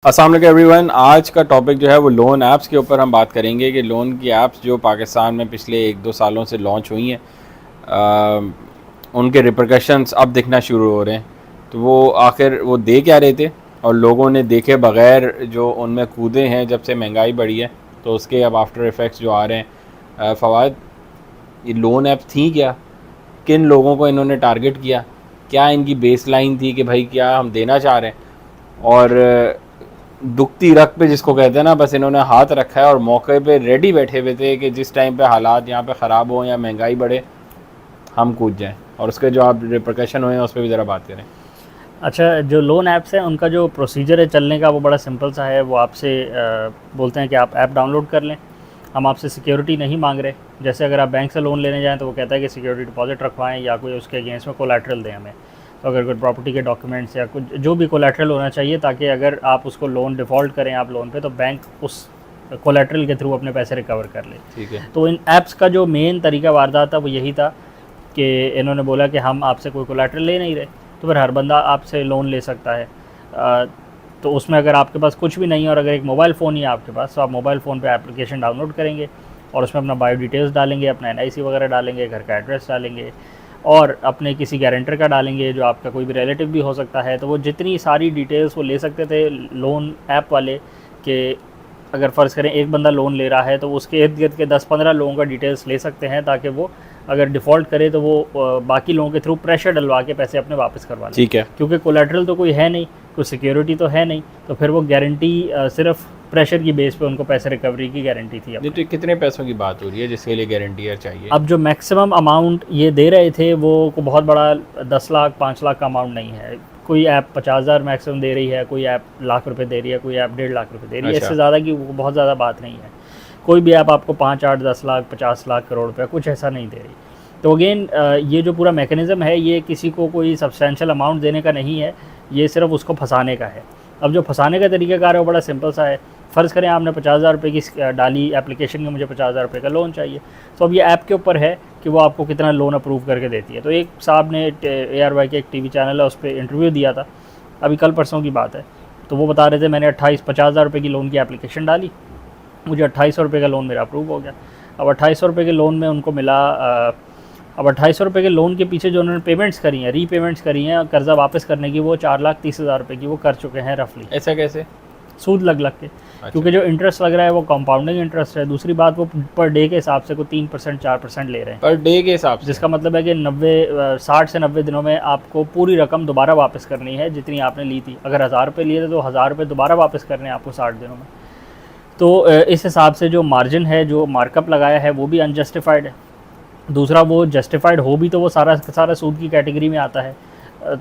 अस्सलाम वालेकुम एवरीवन। आज का टॉपिक जो है वो लोन ऐप्स के ऊपर हम बात करेंगे कि लोन की ऐप्स जो पाकिस्तान में पिछले 1-2 सालों से लॉन्च हुई हैं उनके रिपरकशंस अब दिखना शुरू हो रहे हैं। तो वो आखिर वो दे क्या रहे थे और लोगों ने देखे बग़ैर जो उनमें कूदे हैं जब से महंगाई बढ़ी है, तो उसके अब आफ्टर इफ़ेक्ट्स जो आ रहे हैं। फ़वाद, ये लोन ऐप्स थी क्या? किन लोगों को इन्होंने टारगेट किया? क्या इनकी बेस लाइन थी कि भाई क्या हम देना चाह रहे हैं? और दुखती रख पे जिसको कहते हैं ना, बस इन्होंने हाथ रखा है और मौके पे रेडी बैठे हुए थे कि जिस टाइम पे हालात यहाँ पे ख़राब हो या महंगाई बढ़े हम कूद जाएं, और उसके जो आप रिप्रकशन हुए हैं उस पर भी ज़रा बात करें। अच्छा, जो लोन ऐप्स हैं उनका जो प्रोसीजर है चलने का वो बड़ा सिंपल सा है। वो आपसे बोलते हैं कि आप ऐप डाउनलोड कर लें। हम आपसे सिक्योरिटी नहीं मांग रहे। जैसे अगर आप बैंक से लोन लेने जाएं तो वो कहता है कि सिक्योरिटी डिपॉजिट रखवाएं या कोई उसके अगेंस्ट में कोलैटरल दें हमें। तो अगर कोई प्रॉपर्टी के डॉक्यूमेंट्स या कुछ जो भी कोलैटरल होना चाहिए, ताकि अगर आप उसको लोन डिफ़ॉल्ट करें आप लोन पे, तो बैंक उस कोलैटरल के थ्रू अपने पैसे रिकवर कर ले। ठीक है। तो इन ऐप्स का जो मेन तरीका वारदात था वो यही था कि इन्होंने बोला कि हम आपसे कोई कोलैटरल ले नहीं रहे, तो फिर हर बंदा आपसे लोन ले सकता है। तो उसमें अगर आपके पास कुछ भी नहीं है और अगर एक मोबाइल फ़ोन ही है आपके पास, तो आप मोबाइल फ़ोन पे एप्लीकेशन डाउनलोड करेंगे और उसमें अपना बायो डिटेल्स डालेंगे, अपना NIC वगैरह डालेंगे, घर का एड्रेस डालेंगे और अपने किसी गारंटर का डालेंगे जो आपका कोई भी रिलेटिव भी हो सकता है। तो वो जितनी सारी डिटेल्स वो ले सकते थे लोन ऐप वाले, कि अगर फ़र्ज़ करें एक बंदा लोन ले रहा है तो उसके इर्द गिर्द के 10-15 लोगों का डिटेल्स ले सकते हैं, ताकि वो अगर डिफ़ॉल्ट करे तो वो बाकी लोगों के थ्रू प्रेशर डलवा के पैसे अपने वापस करवा लें। ठीक है। क्योंकि कोलैटरल तो कोई है नहीं, कोई सिक्योरिटी तो है नहीं, तो फिर वो गारंटी सिर्फ प्रेशर की बेस पे उनको पैसे रिकवरी की गारंटी थी। तो कितने पैसों की बात हो रही है जिसके लिए गारंटियर चाहिए? अब जो मैक्सिमम अमाउंट ये दे रहे थे वो को बहुत बड़ा 10 लाख 5 लाख का अमाउंट नहीं है। कोई ऐप 50,000 मैक्सिमम दे रही है, कोई ऐप लाख रुपए दे रही है, कोई ऐप 1.5 लाख रुपए दे रही है। अच्छा। इससे ज़्यादा की वो बहुत ज़्यादा बात नहीं है। कोई भी ऐप आपको 5, 8, 10 लाख 50 लाख करोड़ रुपये कुछ ऐसा नहीं दे रही। तो अगेन ये जो पूरा मैकेनिज़्म है ये किसी को कोई सब्सटेंशियल अमाउंट देने का नहीं है, ये सिर्फ उसको फंसाने का है। अब जो फंसाने का तरीक़ाकार है वो बड़ा सिंपल सा है। फ़र्ज़ करें आपने 50,000 रुपये की डाली एप्लीकेशन में, मुझे 50,000 रुपये का लोन चाहिए, तो अब ये ऐप के ऊपर है कि वो आपको कितना लोन अप्रूव करके देती है। तो एक साहब ने ARY के एक TV चैनल है उस पर इंटरव्यू दिया था, अभी कल परसों की बात है। तो वो बता रहे थे मैंने 50,000 रुपये की लोन की एप्लीकेशन डाली, मुझे 2800 रुपये का लोन मेरा अप्रूव हो गया। अब 2800 रुपये के लोन में उनको मिला अब 2800 रुपये के लोन के पीछे जो उन्होंने पेमेंट्स करी हैं, रीपेमेंट्स करी हैं कर्ज़ा वापस करने की, वो 4,30,000 रुपये की वो कर चुके हैं रफली। ऐसा कैसे? सूद लग के। अच्छा। क्योंकि जो इंटरेस्ट लग रहा है वो कंपाउंडिंग इंटरेस्ट है। दूसरी बात, वो पर डे के हिसाब से कोई 3% 4% ले रहे हैं पर डे के हिसाब से, जिसका मतलब है कि 60 से 90 दिनों में आपको पूरी रकम दोबारा वापस करनी है जितनी आपने ली थी। अगर 1000 रुपये लिए थे तो 1000 रुपये दोबारा वापस करने हैं आपको 60 दिनों में। तो इस हिसाब से जो मार्जिन है, जो मार्कअप लगाया है, वो भी अनजस्टिफाइड है। दूसरा, वो जस्टिफाइड हो भी तो वो सारा सूद की कैटेगरी में आता है,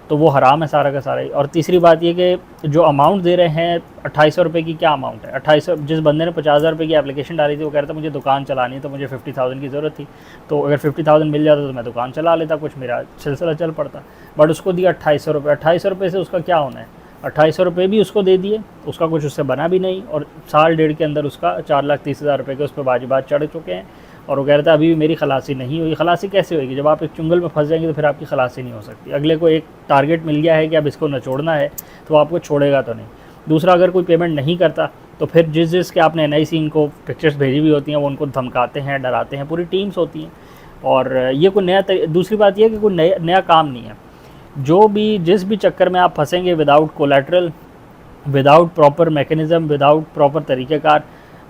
तो वो हराम है सारा का सारा ही। और तीसरी बात ये कि जो अमाउंट दे रहे हैं 2800 रुपये की, क्या अमाउंट है 2800? जिस बंदे ने 50,000 रुपये की एप्लीकेशन डाली थी वो कह रहा था मुझे दुकान चलानी है, तो मुझे 50,000 की ज़रूरत थी, तो अगर 50,000 मिल जाता तो मैं दुकान चला लेता, कुछ मेरा सिलसिला चल पड़ता। बट उसको दिया 2800 रुपये। 2800 रुपये से उसका क्या होना है? 2800 रुपये भी उसको दे दिए, उसका कुछ उससे बना भी नहीं, और साल डेढ़ के अंदर उसका 4,30,000 रुपये के उस पर वाजिबात चढ़ चुके हैं। और वो कह रहा था अभी भी मेरी खलासी नहीं हुई। खलासी कैसे होगी? जब आप एक चुंगल में फंस जाएंगे तो फिर आपकी खलासी नहीं हो सकती। अगले को एक टारगेट मिल गया है कि अब इसको नचोड़ना है, तो आपको छोड़ेगा तो नहीं। दूसरा, अगर कोई पेमेंट नहीं करता तो फिर जिस के आपने NIC इनको पिक्चर्स भेजी हुई होती हैं वो उनको धमकाते हैं, डराते हैं, पूरी टीम्स होती हैं। और ये कोई नया दूसरी बात यह है कि कोई नया काम नहीं है। जो भी जिस भी चक्कर में आप फंसेंगे without collateral, without proper mechanism, without proper तरीक़ेकार,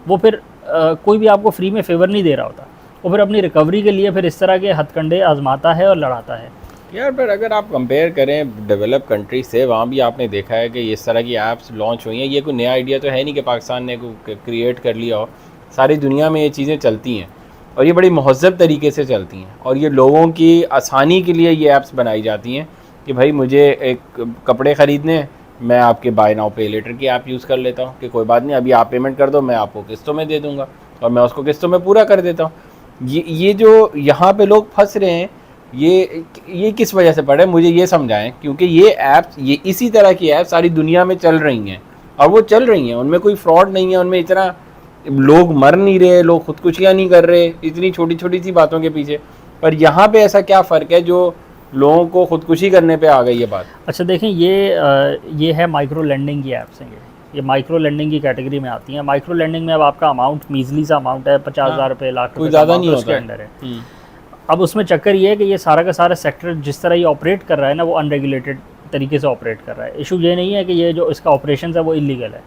वो फिर कोई भी आपको फ्री में फेवर नहीं दे रहा होता। वो फिर अपनी रिकवरी के लिए फिर इस तरह के हथकंडे आजमाता है और लड़ाता है। यार, पर अगर आप कंपेयर करें डेवलप कंट्री से, वहाँ भी आपने देखा है कि इस तरह की ऐप्स लॉन्च हुई हैं। ये कोई नया आइडिया तो है नहीं कि पाकिस्तान ने क्रिएट कर लिया हो। सारी दुनिया में ये चीज़ें चलती हैं और ये बड़ी महज़्ज़ब तरीके से चलती हैं, और ये लोगों की आसानी के लिए ये ऐप्स बनाई जाती हैं कि भाई मुझे एक कपड़े ख़रीदने, मैं आपके बाय नाउ पे लेटर की ऐप यूज़ कर लेता हूँ कि कोई बात नहीं, अभी आप पेमेंट कर दो, मैं आपको किस्तों में दे दूँगा और मैं उसको किस्तों में पूरा कर देता हूँ। ये जो यहाँ पे लोग फंस रहे हैं, ये किस वजह से पड़ रहे हैं, मुझे ये समझाएं। क्योंकि ये ऐप्स, ये इसी तरह की ऐप्स सारी दुनिया में चल रही हैं और वो चल रही हैं, उनमें कोई फ्रॉड नहीं है, उनमें इतना लोग मर नहीं रहे, लोग खुदकुशियाँ नहीं कर रहे इतनी छोटी छोटी सी बातों के पीछे। पर यहाँ पे ऐसा क्या फ़र्क है जो लोगों को खुदकुशी करने पे आ गई ये बात? अच्छा देखें, ये है माइक्रो लेंडिंग की ऐप्स हैं। ये माइक्रो लेंडिंग की कैटेगरी में आती हैं। माइक्रो लेंडिंग में अब आपका अमाउंट मीजली सा अमाउंट है, 50,000 रुपये, लाख रुपये, ज़्यादा नहीं उसके होता अंडर है। अब उसमें चक्कर ये है कि ये सारा का सारा सेक्टर जिस तरह ये ऑपरेट कर रहा है ना, वो अनरेगुलेटेड तरीके से ऑपरेट कर रहा है। इशू ये नहीं है कि ये जो इसका ऑपरेशन है वो इलीगल है,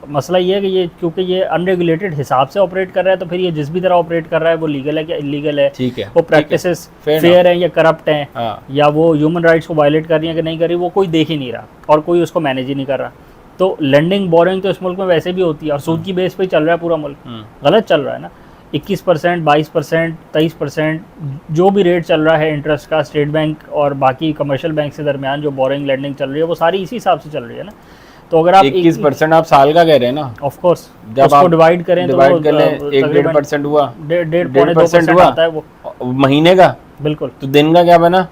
मसला ये है कि ये क्योंकि ये अनरेगुलेटेड हिसाब से ऑपरेट कर रहा है, तो फिर ये जिस भी तरह ऑपरेट कर रहा है वो लीगल है क्या इलीगल है, ठीक है, वो प्रैक्टिसेस फेयर है या करप्ट हैं, हाँ। या वो ह्यूमन राइट्स को वायलेट कर रही है कि नहीं कर रही, वो कोई देख ही नहीं रहा और कोई उसको मैनेज ही नहीं कर रहा। तो लेंडिंग बोरिंग तो इस मुल्क में वैसे भी होती है और सूद की बेस पे ही चल रहा है पूरा मुल्क, गलत चल रहा है ना। 21%, 22%, 23% जो भी रेट चल रहा है इंटरेस्ट का स्टेट बैंक और बाकी कमर्शियल बैंक से दरमियान जो बोरिंग लेंडिंग चल रही है वो सारी इसी हिसाब से चल रही है ना। तो अगर आप 21% आप साल का कह रहे हैं ना, ऑफ कोर्स जब उसको आप डिवाइड करें तो 1.5% हुआ, 1.5% हुआ आता है वो महीने का, बिल्कुल। तो दिन का क्या बना,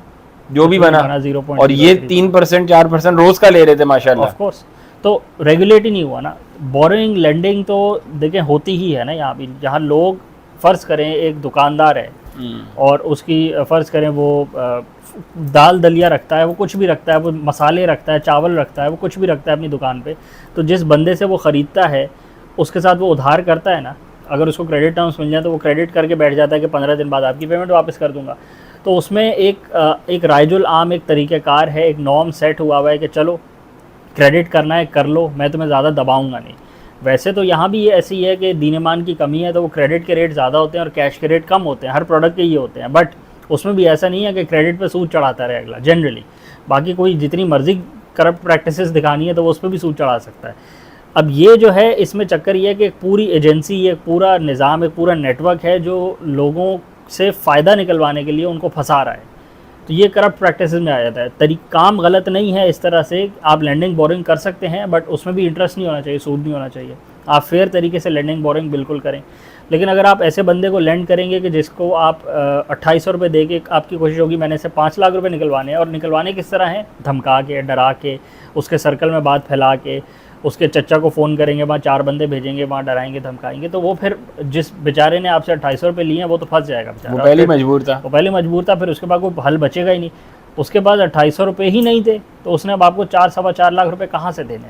जो भी बना 0.03 और ये 3%, 4% रोज का ले रहे थे माशाल्लाह। ऑफ कोर्स, तो रेगुलेट ही नहीं हुआ ना। बोरिंग लेंडिंग तो देखें होती ही है ना यहाँ भी, जहाँ लोग फ़र्ज़ करें एक दुकानदार है और उसकी फ़र्ज़ करें वो दाल दलिया रखता है, वो कुछ भी रखता है, वो मसाले रखता है, चावल रखता है, वो कुछ भी रखता है अपनी दुकान पे, तो जिस बंदे से वो ख़रीदता है उसके साथ वो उधार करता है ना, अगर उसको क्रेडिट टर्म्स मिल जाए तो वो क्रेडिट करके बैठ जाता है कि 15 दिन बाद आपकी पेमेंट वापस कर दूंगा। तो उसमें एक राइजुल आम एक तरीक़ाकार है, एक नॉर्म सेट हुआ हुआ है कि चलो क्रेडिट करना है कर लो, मैं तुम्हें ज़्यादा दबाऊँगा नहीं। वैसे तो यहाँ भी ये ऐसी है कि दीन-ए-ईमान की कमी है, तो वो क्रेडिट के रेट ज़्यादा होते हैं और कैश के रेट कम होते हैं, हर प्रोडक्ट के ये होते हैं, बट उसमें भी ऐसा नहीं है कि क्रेडिट पे सूद चढ़ाता रहे अगला जनरली। बाकी कोई जितनी मर्जी करप्ट प्रैक्टिसेस दिखानी है तो वो उस पर भी सूद चढ़ा सकता है। अब ये जो है इसमें चक्कर ये है कि एक पूरी एजेंसी, एक पूरा निज़ाम, एक पूरा नेटवर्क है जो लोगों से फ़ायदा निकलवाने के लिए उनको फंसा रहा है, तो ये करप्ट प्रैक्टिसेस में आ जाता है। काम गलत नहीं है इस तरह से, आप लेंडिंग बोरिंग कर सकते हैं बट उसमें भी इंटरेस्ट नहीं होना चाहिए, सूद नहीं होना चाहिए। आप फेयर तरीके से लेंडिंग बोरिंग बिल्कुल करें, लेकिन अगर आप ऐसे बंदे को लेंड करेंगे कि जिसको आप 2800 रुपये दे के आपकी कोशिश होगी मैंने से 5 लाख रुपए निकलवाने हैं, और निकलवाने किस तरह हैं, धमका के, डरा के, उसके सर्कल में बात फैला के, उसके चचा को फ़ोन करेंगे, वहाँ 4 बंदे भेजेंगे, वहाँ डराएंगे धमकाएंगे, तो वो फिर जिस बेचारे ने आपसे 2800 रुपये लिए हैं वो तो फंस जाएगा बेचारा, वो पहले मजबूर था, फिर उसके बाद कोई हल बचेगा ही नहीं। उसके बाद 2800 रुपये ही नहीं थे तो उसने अब आपको 4-4.25 लाख रुपए कहाँ से देने,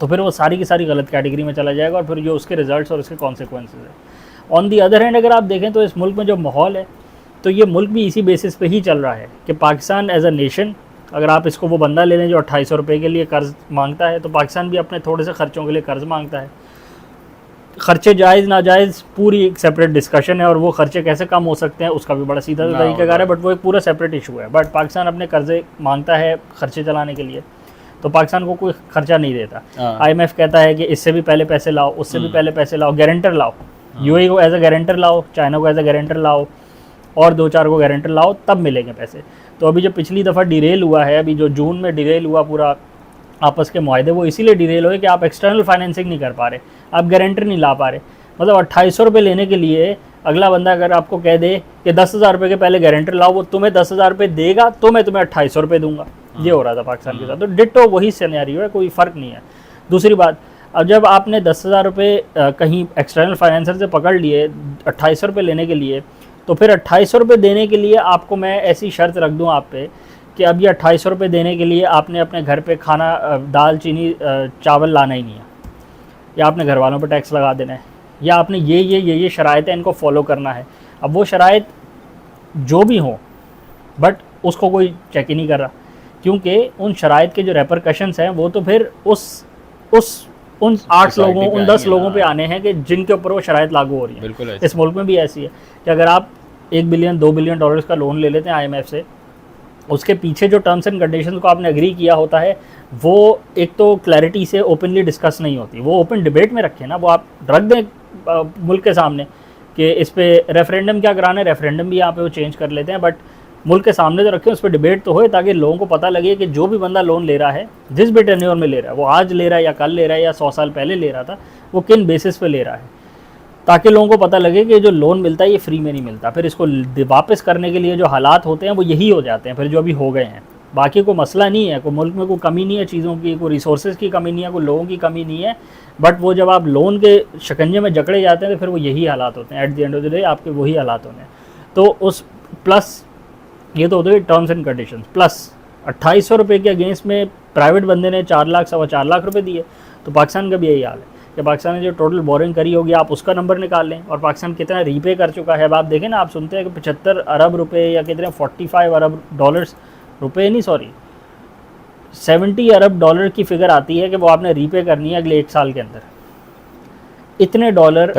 तो फिर वो सारी की सारी गलत कैटेगरी में चला जाएगा और फिर जो उसके रिजल्ट्स और उसके कॉन्सिक्वेंसेज है। ऑन दी अदर हैंड अगर आप देखें तो इस मुल्क में जो माहौल है, तो ये मुल्क भी इसी बेसिस पे ही चल रहा है कि पाकिस्तान एज अ नेशन, अगर आप इसको वो बंदा ले लें जो 2800 रुपये के लिए कर्ज़ मांगता है, तो पाकिस्तान भी अपने थोड़े से ख़र्चों के लिए कर्ज़ मांगता है। ख़र्चे जायज़ नाजायज़ पूरी एक सेपरेट डिस्कशन है, और वो ख़र्चे कैसे कम हो सकते हैं उसका भी बड़ा सीधा तरीक़ाकार है, बट वो एक पूरा सेपरेट इशू है। बट पाकिस्तान अपने कर्ज़े मांगता है ख़र्चे चलाने के लिए, तो पाकिस्तान को कोई खर्चा नहीं देता। IMF कहता है कि इससे भी पहले पैसे लाओ, उससे भी पहले पैसे लाओ, गारंटर लाओ, UAE को एज अ गारंटर लाओ, चाइना को एज अ गारंटर लाओ, और 2-4 को गारंटर लाओ, तब मिलेंगे पैसे। तो अभी जो पिछली दफ़ा डिरेल हुआ है, अभी जो जून में डिरेल हुआ पूरा आपस के मुआहदे, वो इसीलिए डिरेल हुए कि आप एक्सटर्नल फाइनेंसिंग नहीं कर पा रहे, आप गारंटर नहीं ला पा रहे। मतलब 2800 रुपये लेने के लिए अगला बंदा अगर आपको कह दे कि 10,000 रुपये के पहले गारंटर लाओ, वो तुम्हें 10,000 रुपये देगा तो मैं तुम्हें 2800 रुपये दूंगा। ये हो रहा था पाकिस्तान के साथ, तो डिट्टो वही सिनेरियो है, कोई फ़र्क नहीं है। दूसरी बात, अब जब आपने 10,000 रुपये कहीं एक्सटर्नल फाइनेंसर से पकड़ लिए 2800 रुपये लेने के लिए, तो फिर 2800 रुपये देने के लिए आपको मैं ऐसी शर्त रख दूं आप पे कि अब ये 2800 रुपये देने के लिए आपने अपने घर पे खाना, दाल चीनी चावल लाना ही नहीं है, या आपने घर वालों पर टैक्स लगा देना है, या आपने ये शराइतें इनको फॉलो करना है। अब वो शराइत जो भी हों, बट उसको कोई चेक ही नहीं कर रहा, क्योंकि उन शराइत के जो रेपरकशंस हैं वो तो फिर उन 8 लोगों, उन 10 लोगों पे आने हैं कि जिनके ऊपर वो शराइत लागू हो रही है। बिल्कुल इस मुल्क में भी ऐसी है कि अगर आप 1 बिलियन 2 बिलियन डॉलर्स का लोन ले लेते हैं IMF से, उसके पीछे जो टर्म्स एंड कंडीशंस को आपने एग्री किया होता है, वो एक तो क्लैरिटी से ओपनली डिस्कस नहीं होती, वो ओपन डिबेट में रखें ना, वो आप रख दें मुल्क के सामने कि इस पर रेफरेंडम क्या कराना है, रेफरेंडम भी यहाँ पे वो चेंज कर लेते हैं, बट मुल्क के सामने तो रखें, उस पर डिबेट तो होए, ताकि लोगों को पता लगे कि जो भी बंदा लोन ले रहा है, जिस भी टेन्योर में ले रहा है, वो आज ले रहा है या कल ले रहा है या 100 साल पहले ले रहा था, वो किन बेसिस पे ले रहा है, ताकि लोगों को पता लगे कि जो लोन मिलता है ये फ्री में नहीं मिलता। फिर इसको वापस करने के लिए जो हालात होते हैं वो यही हो जाते हैं फिर, जो अभी हो गए हैं। बाकी कोई मसला नहीं है, कोई मुल्क में कोई कमी नहीं है चीज़ों की, कोई रिसोर्सेज की कमी नहीं है, कोई लोगों की कमी नहीं है, बट वो जब आप लोन के शिकंजे में जकड़े जाते हैं तो फिर वो यही हालात होते हैं। At the end of the day आपके वही हालात होने हैं। तो उस प्लस ये तो होते हैं टर्म्स एंड कंडीशंस, प्लस 2800 रुपये के अगेंस्ट में प्राइवेट बंदे ने 4 लाख 4.25 लाख रुपये दिए, तो पाकिस्तान का भी यही हाल है कि पाकिस्तान ने जो टोटल बोरिंग करी होगी आप उसका नंबर निकाल लें, और पाकिस्तान कितना रीपे कर चुका है। अब आप देखें ना, आप सुनते हैं कि 75 अरब रुपए या कितने 45 अरब डॉलर्स, रुपए नहीं सॉरी 70 अरब डॉलर की फिगर आती है कि वो आपने रीपे करनी है अगले 1 साल के अंदर। इतने डॉलर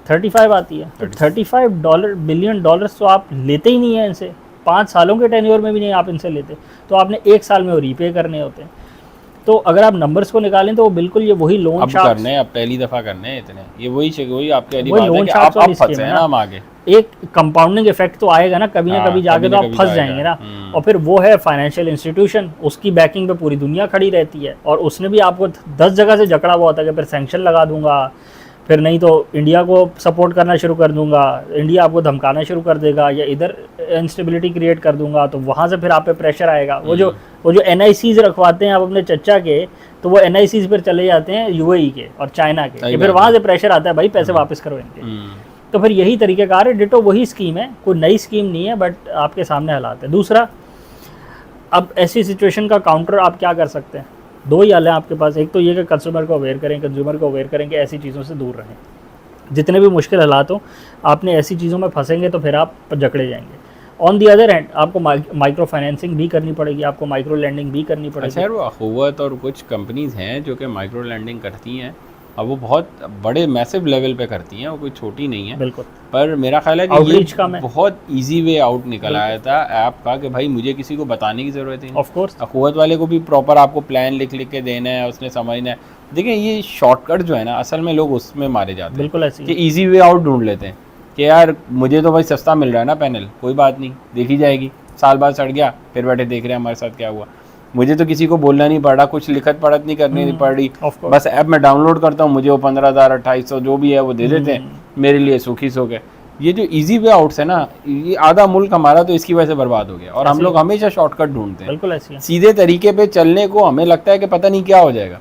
35 आती है, तो 35 बिलियन डॉलर्स तो आप लेते ही नहीं है इनसे, 5 सालों के टेन्योर में भी नहीं आप इनसे लेते, तो आपने 1 साल में वो रीपे करने होते हैं। तो अगर आप नंबर्स को निकालें तो वो बिल्कुल ये वही लोन अब करने हैं, अब पहली दफ़ा करने हैं इतने, ये वही आपके वाली बात है कि आप फंसे हैं ना, हम आगे एक कंपाउंडिंग इफेक्ट तो आएगा ना कभी ना कभी जाके, तो आप फंस जाएंगे ना। और फिर वो है फाइनेंशियल इंस्टीट्यूशन, उसकी बैकिंग पे पूरी दुनिया खड़ी रहती है, और उसने भी आपको 10 जगह से जकड़ा हुआ होता है कि फिर सैंक्शन लगा दूंगा, फिर नहीं तो इंडिया को सपोर्ट करना शुरू कर दूंगा, इंडिया आपको धमकाना शुरू कर देगा, या इधर इंस्टेबिलिटी क्रिएट कर दूंगा, तो वहाँ से फिर आप पे प्रेशर आएगा। वो जो NICs रखवाते हैं आप अपने चचा के, तो वो NICs पर चले जाते हैं UAE के और चाइना के, फिर वहाँ से प्रेशर आता है भाई पैसे वापस करो इनके। तो फिर यही तरीक़ेकार है, डिटो वही स्कीम है, कोई नई स्कीम नहीं है, बट आपके सामने हालात है। दूसरा, अब ऐसी सिचुएशन का काउंटर आप क्या कर सकते हैं, 2 ही हल हैं आपके पास। एक तो ये कि कंज्यूमर को अवेयर करें कि ऐसी चीज़ों से दूर रहें, जितने भी मुश्किल हालात हो, आपने ऐसी चीज़ों में फंसेंगे तो फिर आप जकड़े जाएंगे। ऑन दी अदर हैंड आपको माइक्रो फाइनेंसिंग भी करनी पड़ेगी, आपको माइक्रो लैंडिंग भी करनी पड़ेगी। अच्छा, वो अखुवत और कुछ कंपनीज़ हैं जो कि माइक्रो लैंडिंग करती हैं, अब वो बहुत बड़े मैसिव लेवल पे करती हैं, वो कोई छोटी नहीं है। बिल्कुल। पर मेरा ख्याल है कि ये बहुत इजी वे आउट निकल आया था ऐप का कि भाई मुझे किसी को बताने की ज़रूरत ही नहीं। ऑफ कोर्स अखुवत वाले को भी प्रॉपर आपको प्लान लिख के देना है, उसने समझना है। देखिए ये शॉर्टकट जो है ना, असल में लोग उसमें मारे जाते हैं। बिल्कुल ऐसे कि ईजी वे आउट ढूंढ लेते हैं कि यार मुझे तो भाई सस्ता मिल रहा है ना पैनल, कोई बात नहीं, देखी जाएगी, साल बाद सड़ गया फिर बैठे देख रहे हैं हमारे साथ क्या हुआ, मुझे तो किसी को बोलना नहीं पड़ रहा, कुछ लिखत पढ़त नहीं करनी पड़ रही, बस ऐप में डाउनलोड करता हूँ, मुझे वो 15,000 2800 जो भी है वो दे देते हैं, मेरे लिए सुखी सो गए। ये जो इजी वे आउट्स है ना, ये आधा मुल्क हमारा तो इसकी वजह से बर्बाद हो गया, और हम लोग हमेशा शॉर्टकट ढूंढते हैं। बिल्कुल ऐसी सीधे तरीके पे चलने को हमें लगता है कि पता नहीं क्या हो जाएगा,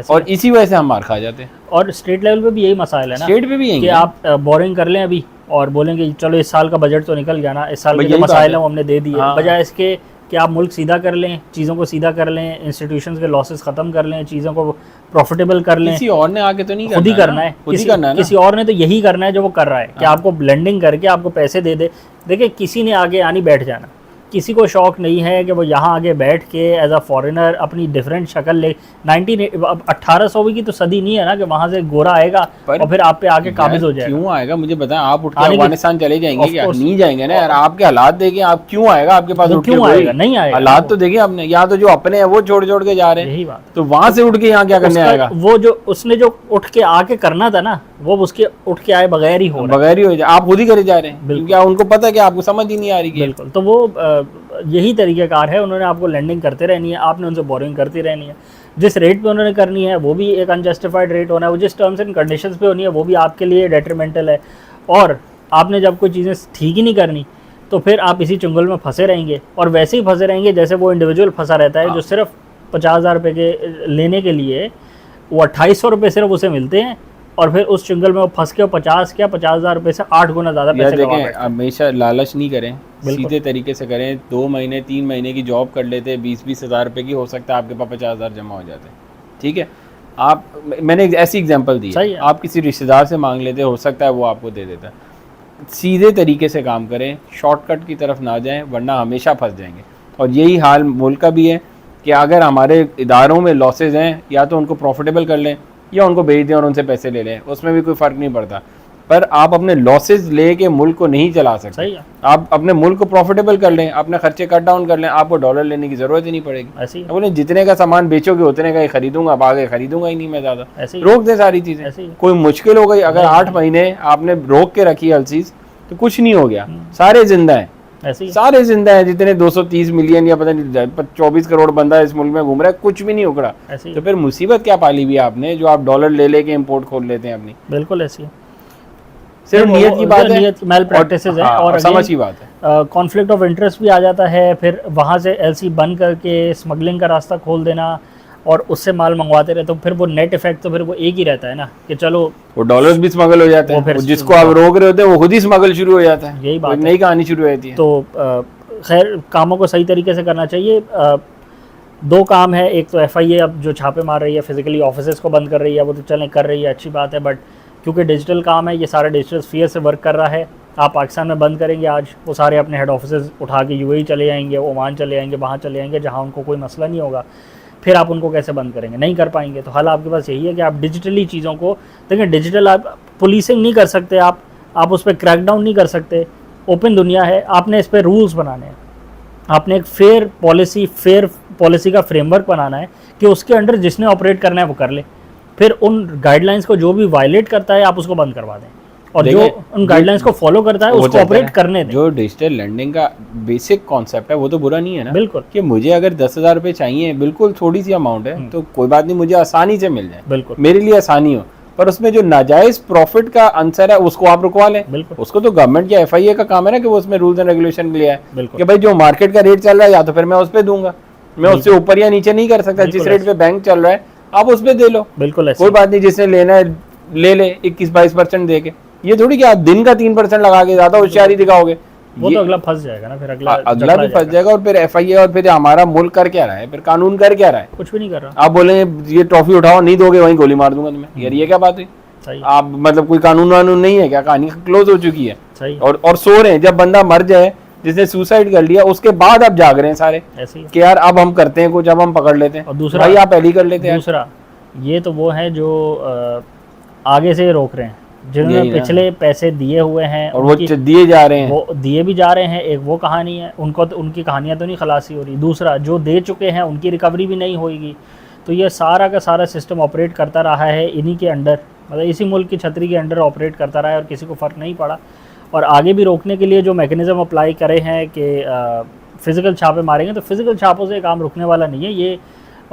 और इसी वजह से हम मार खा जाते हैं। और स्टेट लेवल पे भी यही मसाइल है ना, स्टेट पे भी यही कि आप बोरिंग कर लें अभी और बोलेंगे चलो इस साल का बजट तो निकल गया ना, इस साल के जो मसाइल है वो हमने दे दिए, बजाय इसके कि आप मुल्क सीधा कर लें, चीज़ों को सीधा कर लें, इंस्टीट्यूशंस के लॉसेस ख़त्म कर लें, चीज़ों को प्रॉफिटेबल कर लें। किसी और ने आगे तो नहीं खुद ही करना है, किसी और ने तो यही करना है जो वो कर रहा है कि आपको ब्लेंडिंग करके आपको पैसे दे दे। देखिए किसी ने आगे आनी बैठ जाना, किसी को शौक नहीं है कि वो यहाँ आगे बैठ के एज अ फॉरेनर अपनी डिफरेंट शक्ल ले। 1800 की तो सदी नहीं है ना कि वहाँ से गोरा आएगा और फिर आप पे आके काबिज हो जाएगा। क्यों आएगा मुझे बताएं, आप उठ के अफगानिस्तान चले जाएंगे क्या? नहीं जाएंगे ना यार, आपके हालात देखें, आप क्यों आएगा आपके पास? क्यों आएगा? नहीं आएगा। हालात तो देखिए आपने, या तो जो अपने हैं वो छोड़ छोड़ के जा रहे हैं, यही बात, तो वहाँ से उठ के यहाँ क्या करने आएगा? वो जो उसने जो उठ के आके करना था ना, वो उसके उठ के आए बगैर ही हो जाए, आप खुद ही करे जा रहे हैं, क्या उनको पता है कि आपको समझ ही नहीं आ रही। बिल्कुल, तो वो यही तरीक़ेकार है, उन्होंने आपको लैंडिंग करते रहनी है, आपने उनसे बोरिंग करती रहनी है। जिस रेट पे उन्होंने करनी है वो भी एक अनजस्टिफाइड रेट होना है, वो जिस टर्म्स एंड कंडीशंस पे होनी है वो भी आपके लिए डेट्रीमेंटल है। और आपने जब कोई चीज़ें ठीक ही नहीं करनी तो फिर आप इसी चुंगल में फंसे रहेंगे, और वैसे ही फंसे रहेंगे जैसे वो इंडिविजुअल फंसा रहता है जो सिर्फ 50,000 रुपये के लेने के लिए वो 2800 रुपये सिर्फ उसे मिलते हैं, और फिर उस चुंगल में वो फंस के 50,000 रुपये से 8 गुना ज़्यादा पैसे कमा बैठते हैं। हमेशा लालच नहीं करें, सीधे तरीके से करें। 2 महीने 3 महीने की जॉब कर लेते हैं, 20-20 हज़ार रुपये की, हो सकता है आपके पास 50,000 जमा हो जाते हैं। ठीक है, आप, मैंने ऐसी एग्जांपल दी है, आप किसी रिश्तेदार से मांग लेते, हो सकता है वो आपको दे देता है। सीधे तरीके से काम करें, शॉर्टकट की तरफ ना जाएं, वरना हमेशा फंस जाएंगे। और यही हाल मुल्क का भी है कि अगर हमारे इदारों में लॉसेज हैं, या तो उनको प्रॉफिटेबल कर लें या उनको बेच दें और उनसे पैसे ले लें, उसमें भी कोई फ़र्क नहीं पड़ता। पर आप अपने लॉसेज लेके मुल्क को नहीं चला सकते। आप अपने मुल्क को प्रॉफिटेबल कर लें, अपने खर्चे कट डाउन कर लें, आपको डॉलर लेने की ज़रूरत ही नहीं पड़ेगी। बोले जितने का सामान बेचोगे उतने का ही खरीदूंगा, अब आगे खरीदूंगा ही नहीं मैं ज़्यादा, रोक दें सारी चीज़ें। कोई मुश्किल हो गई, अगर 8 महीने आपने रोक के रखी हर चीज़, तो कुछ नहीं हो गया, सारे जिंदा हैं, सारे जिंदा हैं। जितने 230 मिलियन या पता नहीं 24 करोड़ बंदा इस मुल्क में घूम रहा है, कुछ भी नहीं उखड़ा। तो फिर मुसीबत क्या पाली हुई आपने, जो आप डॉलर ले लेके इंपोर्ट खोल लेते हैं अपनी। बिल्कुल ऐसी सिर्फ नियत की बात है, मैल प्रैक्टिसेस है, और समझ की बात है, कॉन्फ्लिक्ट ऑफ इंटरेस्ट भी आ जाता है। फिर वहाँ से एलसी बंद करके स्मगलिंग का रास्ता खोल देना और उससे माल मंगवाते रहे, तो फिर वो नेट इफेक्ट तो फिर वो एक ही रहता है ना कि चलो वो डॉलर्स भी स्मगल हो जाते हैं, जिसको आप रोक रहे होते हैं वो खुद ही स्मगल शुरू हो जाता है। यही बात, नई कहानी शुरू हो जाती है। तो खैर कामों को सही तरीके से करना चाहिए। दो काम है, एक तो एफआईए अब जो छापे मार रही है, फिजिकली ऑफिसेज को बंद कर रही है, वो तो चलें कर रही है, अच्छी बात है, बट क्योंकि डिजिटल काम है, ये सारा डिजिटल स्फीयर से वर्क कर रहा है। आप पाकिस्तान में बंद करेंगे आज, वो सारे अपने हेड ऑफिसेज उठा के यूएई चले जाएंगे, ओमान चले जाएंगे, वहाँ चले जाएंगे जहाँ उनको कोई मसला नहीं होगा। फिर आप उनको कैसे बंद करेंगे? नहीं कर पाएंगे। तो हल आपके पास यही है कि आप डिजिटली चीज़ों को देखिए। डिजिटल आप पुलिसिंग नहीं कर सकते, आप उस पर क्रैकडाउन नहीं कर सकते। ओपन दुनिया है, आपने इस पर रूल्स बनाने हैं, आपने एक फेयर पॉलिसी का फ्रेमवर्क बनाना है कि उसके अंडर जिसने ऑपरेट करना है वो कर ले। फिर उन गाइडलाइंस को जो भी वायलेट करता है आप उसको बंद करवा दें, और जो उन गाइडलाइंस को फॉलो करता है उसको ऑपरेट करने दें। जो डिजिटल लैंडिंग का बेसिक कॉन्सेप्ट है वो तो बुरा नहीं है ना, बिल्कुल, कि मुझे अगर 10,000 रुपये चाहिए, बिल्कुल थोड़ी सी अमाउंट है तो कोई बात नहीं, मुझे आसानी से मिल जाए, बिल्कुल मेरे लिए आसानी हो। पर उसमें जो नाजायज प्रॉफिट का आंसर है उसको आप रुकवा लें। उसको तो गवर्नमेंट या एफआईए का काम है ना कि वो उसमें रूल्स एंड रेगुलेशन लिया है कि भाई जो मार्केट का रेट चल रहा है या तो फिर मैं उस पर दूंगा, मैं उससे ऊपर या नीचे नहीं कर सकता। जिस रेट पे बैंक चल रहा है आप उस पर दे लो, बिल्कुल कोई बात नहीं, जिसने लेना है ले ले 21-22% दे के। ये थोड़ी कि आप दिन का 3% लगा के ज्यादा होशियारी दिखाओगे, वो तो अगला फंस जाएगा ना, फिर अगला भी फंस जाएगा। और फिर एफआईए और फिर हमारा मुल्क कर क्या रहा है, फिर कानून कर क्या रहा है? कुछ भी नहीं कर रहा। आप बोलेंगे ये ट्रॉफी उठाओ, नहीं दोगे वहीं गोली मार दूंगा तुम्हें, यार ये क्या बात हुई? आप मतलब कोई कानून वानून नहीं है क्या? कहानी क्लोज हो चुकी है। सही। और सो रहे हैं, जब बंदा मर जाए जिसने सुसाइड कर लिया उसके बाद आप जाग रहे हैं सारे कि यार अब हम करते हैं कुछ, अब हम पकड़ लेते हैं। और दूसरा भाई आप पहले ही कर लेते हैं। दूसरा ये तो वो है जो आगे से रोक रहे हैं, जिन्होंने पिछले पैसे दिए हुए हैं और वो दिए जा रहे हैं, वो दिए भी जा रहे हैं। एक वो कहानी है, उनको तो उनकी कहानियां तो नहीं खलासी हो रही। दूसरा जो दे चुके हैं उनकी रिकवरी भी नहीं होगी। तो ये सारा का सारा सिस्टम ऑपरेट करता रहा है इन्हीं के अंडर, मतलब इसी मुल्क की छतरी के अंडर ऑपरेट करता रहा है और किसी को फ़र्क नहीं पड़ा। और आगे भी रोकने के लिए जो मैकेनिज़्म अप्लाई करे हैं कि फ़िज़िकल छापे मारेंगे, तो फ़िज़िकल छापों से काम रुकने वाला नहीं है। ये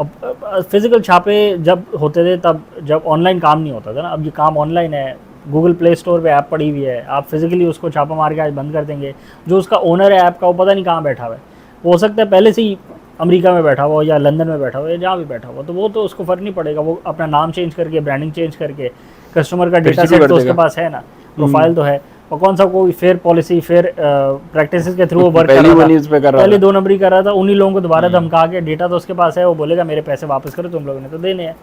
फ़िज़िकल छापे जब होते थे तब जब ऑनलाइन काम नहीं होता था ना, अब ये काम ऑनलाइन है। गूगल प्ले स्टोर पे ऐप पड़ी हुई है, आप फिज़िकली उसको छापा मार के आज बंद कर देंगे। जो उसका ओनर है ऐप का वो पता नहीं कहाँ बैठा हुआ है, वो हो सकता है पहले से ही अमेरिका में बैठा हुआ या लंदन में बैठा हुआ या जहाँ भी बैठा हुआ, तो वो तो उसको फ़र्क नहीं पड़ेगा। वो अपना नाम चेंज करके, ब्रांडिंग चेंज करके, कस्टमर का डेटा सेट तो उसके पास है ना, प्रोफाइल तो है। और कौन सा कोई फेयर पॉलिसी, फेयर प्रैक्टिसेस के थ्रू वो वर्क कर रहा था, पहले 2 नंबरी कर रहा था। उन्हीं लोगों को दोबारा धमका के, डेटा तो उसके पास है, वो बोलेगा मेरे पैसे वापस करो, तुम लोगों ने तो देने हैं।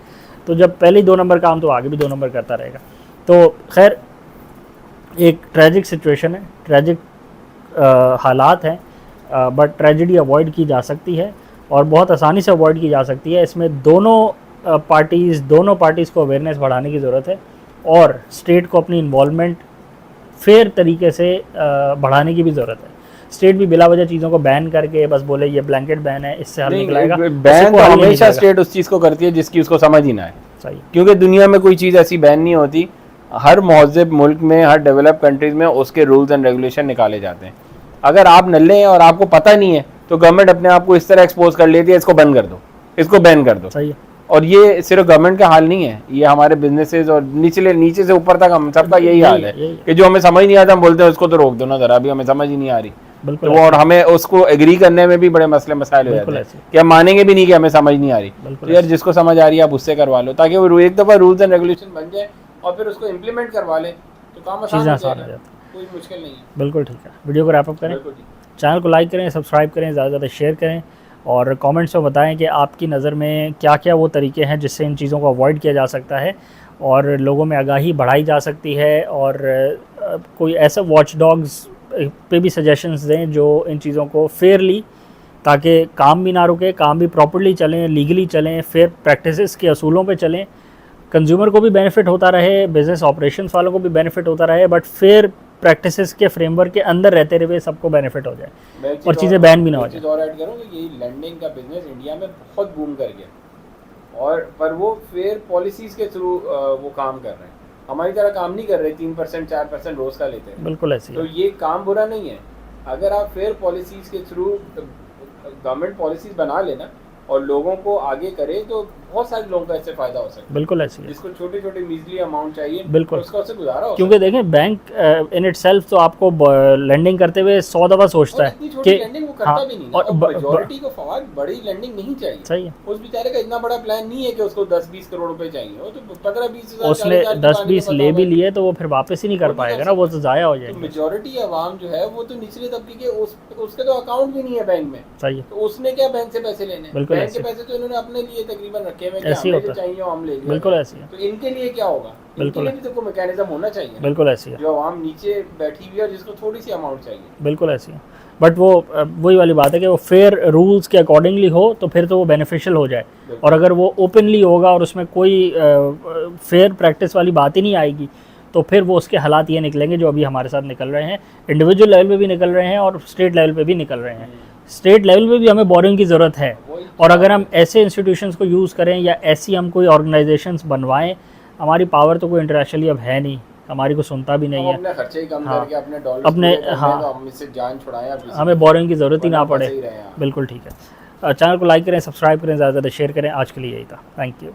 तो जब पहले ही 2 नंबर काम, तो आगे भी 2 नंबर करता रहेगा। तो खैर एक ट्रेजिक सिचुएशन है, ट्रेजिक हालात हैं, बट ट्रेजिडी अवॉइड की जा सकती है और बहुत आसानी से अवॉइड की जा सकती है। इसमें दोनों पार्टीज़ को अवेयरनेस बढ़ाने की ज़रूरत है और स्टेट को अपनी इन्वॉल्वमेंट फेयर तरीके से बढ़ाने की भी ज़रूरत है। स्टेट भी बिला वजह चीज़ों को बैन करके बस बोले ये ब्लैंकेट बैन है, इससे हल निकलेगा। बैन तो हमेशा स्टेट उस चीज़ को करती है जिसकी उसको समझ ही ना है। सही, क्योंकि दुनिया में कोई चीज़ ऐसी बैन नहीं होती। हर महज़ब मुल्क में, हर डेवलप कंट्रीज़ में उसके रूल्स एंड रेगुलेशन निकाले जाते हैं। अगर आप नल्ले हैं और आपको पता नहीं है तो गवर्नमेंट अपने आप को इस तरह एक्सपोज कर लेती है, इसको बंद कर दो, इसको बैन कर दो। सही है। और ये सिर्फ गवर्नमेंट का हाल नहीं है, ये हमारे बिजनेसेस और नीचे से ऊपर तक हम सबका यही हाल है कि जो हमें समझ नहीं आता हम बोलते हैं उसको तो रोक दो ना जरा, अभी हमें समझ ही नहीं आ रही। बिल्कुल। तो और हमें उसको एग्री करने में भी बड़े मसले मसाइल हो जाते हैं कि हम मानेंगे भी नहीं कि हमें समझ नहीं आ रही। तो यार जिसको समझ आ रही है आप उससे करवा लो, ताकि वो एक दफ़ा रूल्स एंड रेगुलेशन बन जाए और फिर उसको इम्प्लीमेंट करवा लें तो काम आसान हो जाएगा, कोई मुश्किल नहीं है। बिल्कुल ठीक है। वीडियो को रैप अप करें, चैनल को लाइक करें, सब्सक्राइब करें, ज़्यादा से ज़्यादा शेयर करें और कमेंट्स में बताएं कि आपकी नज़र में क्या क्या वो तरीके हैं जिससे इन चीज़ों को अवॉइड किया जा सकता है और लोगों में आगाही बढ़ाई जा सकती है। और कोई ऐसा वॉच डॉग्स पे भी सजेशंस दें जो इन चीज़ों को फेयरली, ताकि काम भी ना रुके, काम भी प्रॉपर्ली चलें, लीगली चलें, फेयर प्रैक्टिसेस के असूलों पे चलें, कंज्यूमर को भी बेनिफिट होता रहे, बिज़नेस ऑपरेशंस वालों को भी बेनिफिट होता रहे, बट फेयर प्रैक्टिसेस के फ्रेमवर्क के अंदर रहते हुए सबको बेनिफिट हो जाए और चीज़ें बैन भी ना हो जाए। और ऐड करूँ कि ये लैंडिंग का बिजनेस इंडिया में बहुत बूम कर गया और पर वो फेयर पॉलिसीज़ के थ्रू वो काम कर रहे हैं, हमारी तरह काम नहीं कर रहे, 3% 4% रोज़ का लेते हैं। बिल्कुल ऐसे। तो ये काम बुरा नहीं है अगर आप फेयर पॉलिसीज़ के थ्रू गवर्नमेंट पॉलिसीज़ बना लेना और लोगों को आगे करे तो बहुत सारे लोगों का इससे फायदा हो सकता है। बिल्कुल ऐसी है, जिसको छोटे छोटे मीजली अमाउंट चाहिए, बिल्कुल। उसका उससे गुजारा हो क्योंकि देखें बैंक इन इट सेल्फ तो आपको लेंडिंग करते हुए 100 दफा सोचता और है इतनी छोटी कि लैंडिंग वो करता हाँ, भी नहीं ना, और और मेजॉरिटी को फवाद बड़ी लैंडिंग नहीं चाहिए। सही है। उस बेचारे का इतना बड़ा प्लान नहीं है कि उसको 10-20 करोड़ रुपए चाहिए, वो तो 15-20 हजार उसने 40,000 की 10-20 कहानी ले का भी पता लिए तो वो फिर वापस ही नहीं कर वो नहीं पाएगा कर ना, वो सकता। तो ज़ाया हो तो जाएंगे। मेजॉरिटी आवाम जो है वो तो निचले तबके के उसके तो अकाउंट भी नहीं है बैंक में, सही है, तो उसने क्या बैंक से पैसे लेने हैं? बिल्कुल बैंक ऐसे। के पैसे तो इन्होंने अपने लिए तकरीबन रखे हुए हैं कि ऐसे ही हमें जो होता है। चाहिए वो हम ले लिया बिल्कुल जाए। ऐसी है, तो इनके लिए क्या होगा? इनके बिल्कुल लिए भी तो कोई मैकेनिज्म होना चाहिए ना, बिल्कुल ऐसी है, जो आवाम नीचे बैठी हुई है और जिसको थोड़ी सी अमाउंट चाहिए। बिल्कुल ऐसी है। बट वो वही वाली बात है कि वो फेयर रूल्स के अकॉर्डिंगली हो तो फिर तो वो बेनिफिशियल हो जाए, और अगर वो ओपनली होगा और उसमें कोई फेयर प्रैक्टिस वाली बात ही नहीं आएगी तो फिर वो उसके हालात ये निकलेंगे जो अभी हमारे साथ निकल रहे हैं, इंडिविजुअल लेवल पे भी निकल रहे हैं और स्टेट लेवल पे भी निकल रहे हैं। स्टेट लेवल पे भी हमें बोरिंग की ज़रूरत है, और अगर हम ऐसे इंस्टीट्यूशंस को यूज़ करें या ऐसी हम कोई ऑर्गेनाइजेशंस बनवाएं, हमारी पावर तो कोई इंटरनेशनली अब है नहीं, हमारी को सुनता भी नहीं हम है, अपने खर्चे ही कम हाँ, करके अपने डॉलर अपने हाँ, तो हम इससे जान छुड़ाएं, अब हमें बोरिंग की ज़रूरत ही ना वरना पड़े। फंसे ही रहे हैं। बिल्कुल ठीक है। चैनल को लाइक करें, सब्सक्राइब करें, ज़्यादा से ज़्यादा शेयर करें। आज के लिए यही था, थैंक यू।